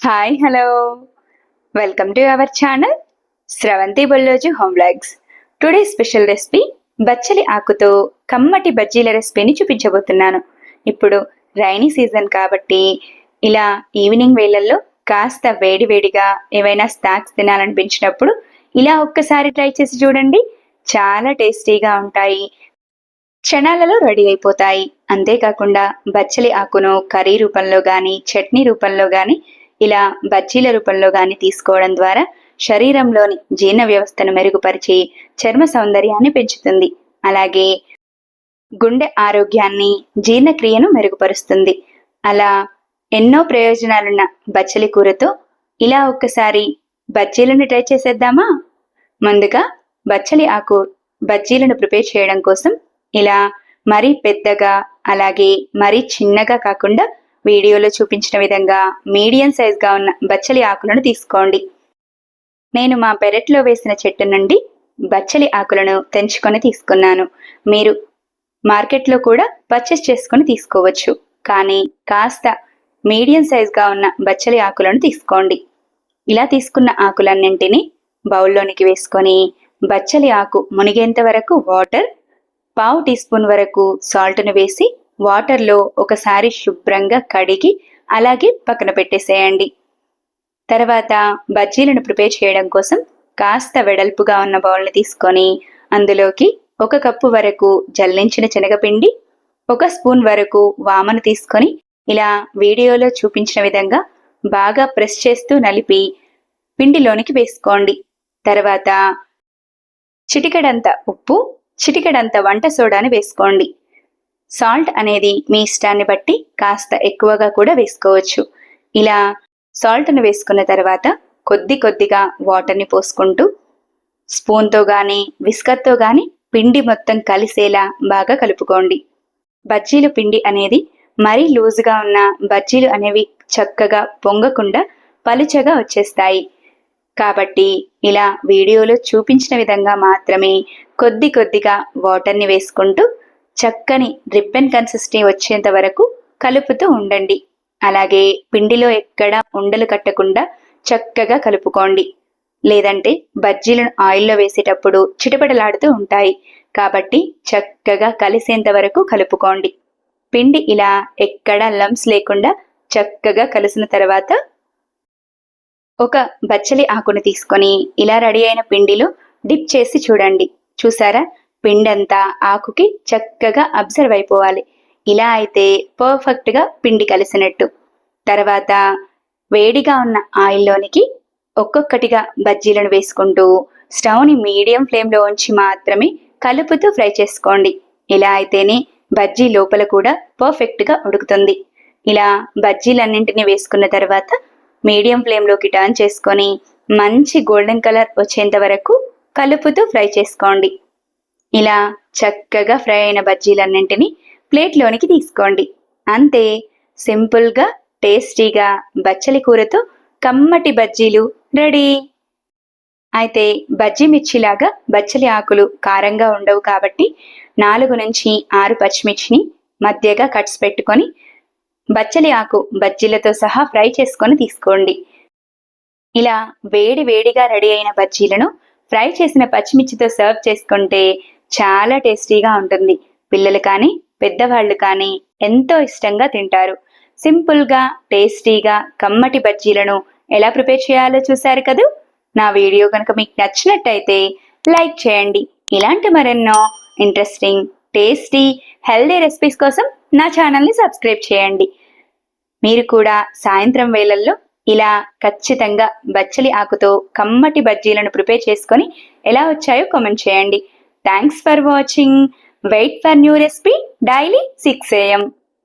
Hi hello welcome to our channel Sravanthi Bolloju home vlogs. Today special recipe బచ్చలి ఆకుతో కమ్మటి బజ్జీల రెసిపీని చూపించబోతున్నాను. ఇప్పుడు రైనీ సీజన్ కాబట్టి ఇలా ఈవినింగ్ వేళల్లో కాస్త వేడివేడిగా ఏవైనా స్నాక్స్ తినాలనిపించినప్పుడు ఇలా ఒక్కసారి ట్రై చేసి చూడండి. చాలా టేస్టీగా ఉంటాయి, క్షణాలలో రెడీ అయిపోతాయి. అంతేకాకుండా బచ్చలి ఆకును కర్రీ రూపంలో గాని చట్నీ రూపంలో గాని ఇలా బజ్జీల రూపంలో గాని తీసుకోవడం ద్వారా శరీరంలోని జీర్ణ వ్యవస్థను మెరుగుపరిచి చర్మ సౌందర్యాన్ని పెంచుతుంది. అలాగే గుండె ఆరోగ్యాన్ని, జీర్ణక్రియను మెరుగుపరుస్తుంది. అలా ఎన్నో ప్రయోజనాలున్న బచ్చలి కూరతో ఇలా ఒక్కసారి బజ్జీలను ట్రై చేసేద్దామా? ముందుగా బచ్చలి ఆకు బజ్జీలను ప్రిపేర్ చేయడం కోసం ఇలా మరీ పెద్దగా అలాగే మరీ చిన్నగా కాకుండా వీడియోలో చూపించిన విధంగా మీడియం సైజ్గా ఉన్న బచ్చలి ఆకులను తీసుకోండి. నేను మా పెరట్లో వేసిన చెట్టు నుండి బచ్చలి ఆకులను తెంచుకొని తీసుకున్నాను. మీరు మార్కెట్లో కూడా పర్చేస్ చేసుకొని తీసుకోవచ్చు, కానీ కాస్త మీడియం సైజ్గా ఉన్న బచ్చలి ఆకులను తీసుకోండి. ఇలా తీసుకున్న ఆకులన్నింటినీ బౌల్లోనికి వేసుకొని బచ్చలి ఆకు మునిగేంత వరకు వాటర్, పావు టీ స్పూన్ వరకు సాల్ట్ను వేసి వాటర్లో ఒకసారి శుభ్రంగా కడిగి అలాగే పక్కన పెట్టేసేయండి. తర్వాత బజ్జీలను ప్రిపేర్ చేయడం కోసం కాస్త వెడల్పుగా ఉన్న బౌల్ని తీసుకొని అందులోకి 1 కప్పు వరకు జల్లించిన శనగపిండి, 1 స్పూన్ వరకు వామను తీసుకొని ఇలా వీడియోలో చూపించిన విధంగా బాగా ప్రెస్ చేస్తూ నలిపి పిండిలోనికి వేసుకోండి. తర్వాత చిటికెడంత ఉప్పు, చిటికెడంత వంట సోడాని వేసుకోండి. సాల్ట్ అనేది మీ ఇష్టాన్ని బట్టి కాస్త ఎక్కువగా కూడా వేసుకోవచ్చు. ఇలా సాల్ట్ను వేసుకున్న తర్వాత కొద్ది కొద్దిగా వాటర్ని పోసుకుంటూ స్పూన్తో కానీ విస్కర్తో కానీ పిండి మొత్తం కలిసేలా బాగా కలుపుకోండి. బజ్జీలు పిండి అనేది మరీ లూజుగా ఉన్న బజ్జీలు అనేవి చక్కగా పొంగకుండా పలుచగా వచ్చేస్తాయి. కాబట్టి ఇలా వీడియోలో చూపించిన విధంగా మాత్రమే కొద్ది కొద్దిగా వాటర్ని వేసుకుంటూ చక్కని రిబ్బన్ కన్సిస్టెన్సీ వచ్చేంత వరకు కలుపుతూ ఉండండి. అలాగే పిండిలో ఎక్కడ ఉండలు కట్టకుండా చక్కగా కలుపుకోండి. లేదంటే బజ్జీలను ఆయిల్లో వేసేటప్పుడు చిటపటలాడుతూ ఉంటాయి. కాబట్టి చక్కగా కలిసేంత వరకు కలుపుకోండి. పిండి ఇలా ఎక్కడ లంప్స్ లేకుండా చక్కగా కలిసిన తర్వాత ఒక బచ్చలి ఆకును తీసుకొని ఇలా రెడీ అయిన పిండిలో డిప్ చేసి చూడండి. చూసారా, పిండంతా ఆకుకి చక్కగా అబ్జర్వ్ అయిపోవాలి. ఇలా అయితే పర్ఫెక్ట్గా పిండి కలిసినట్టు. తర్వాత వేడిగా ఉన్న ఆయిల్లోనికి ఒక్కొక్కటిగా బజ్జీలను వేసుకుంటూ స్టవ్ని మీడియం ఫ్లేమ్లో ఉంచి మాత్రమే కలుపుతూ ఫ్రై చేసుకోండి. ఇలా అయితేనే బజ్జీ లోపల కూడా పర్ఫెక్ట్గా ఉడుకుతుంది. ఇలా బజ్జీలన్నింటినీ వేసుకున్న తర్వాత మీడియం ఫ్లేమ్లోకి టర్న్ చేసుకొని మంచి గోల్డెన్ కలర్ వచ్చేంత వరకు కలుపుతూ ఫ్రై చేసుకోండి. ఇలా చక్కగా ఫ్రై అయిన బజ్జీలన్నింటినీ ప్లేట్లోనికి తీసుకోండి. అంతే, సింపుల్గా టేస్టీగా బచ్చలి కూరతో కమ్మటి బజ్జీలు రెడీ. అయితే బజ్జీ మిర్చిలాగా బచ్చలి ఆకులు కారంగా ఉండవు కాబట్టి 4 నుంచి 6 పచ్చిమిర్చిని మధ్యగా కట్స్ పెట్టుకొని బచ్చలి ఆకు బజ్జీలతో సహా ఫ్రై చేసుకొని తీసుకోండి. ఇలా వేడి వేడిగా రెడీ అయిన బజ్జీలను ఫ్రై చేసిన పచ్చిమిర్చితో సర్వ్ చేసుకుంటే చాలా టేస్టీగా ఉంటుంది. పిల్లలు కానీ పెద్దవాళ్ళు కానీ ఎంతో ఇష్టంగా తింటారు. సింపుల్గా టేస్టీగా కమ్మటి బజ్జీలను ఎలా ప్రిపేర్ చేయాలో చూశారు కదూ. నా వీడియో కనుక మీకు నచ్చినట్టయితే లైక్ చేయండి. ఇలాంటి మరెన్నో ఇంట్రెస్టింగ్, టేస్టీ, హెల్దీ రెసిపీస్ కోసం నా ఛానల్ని సబ్స్క్రైబ్ చేయండి. మీరు కూడా సాయంత్రం వేళల్లో ఇలా ఖచ్చితంగా బచ్చలి ఆకుతో కమ్మటి బజ్జీలను ప్రిపేర్ చేసుకొని ఎలా వచ్చాయో కామెంట్ చేయండి. Thanks for watching. Wait for new recipe daily 6 AM.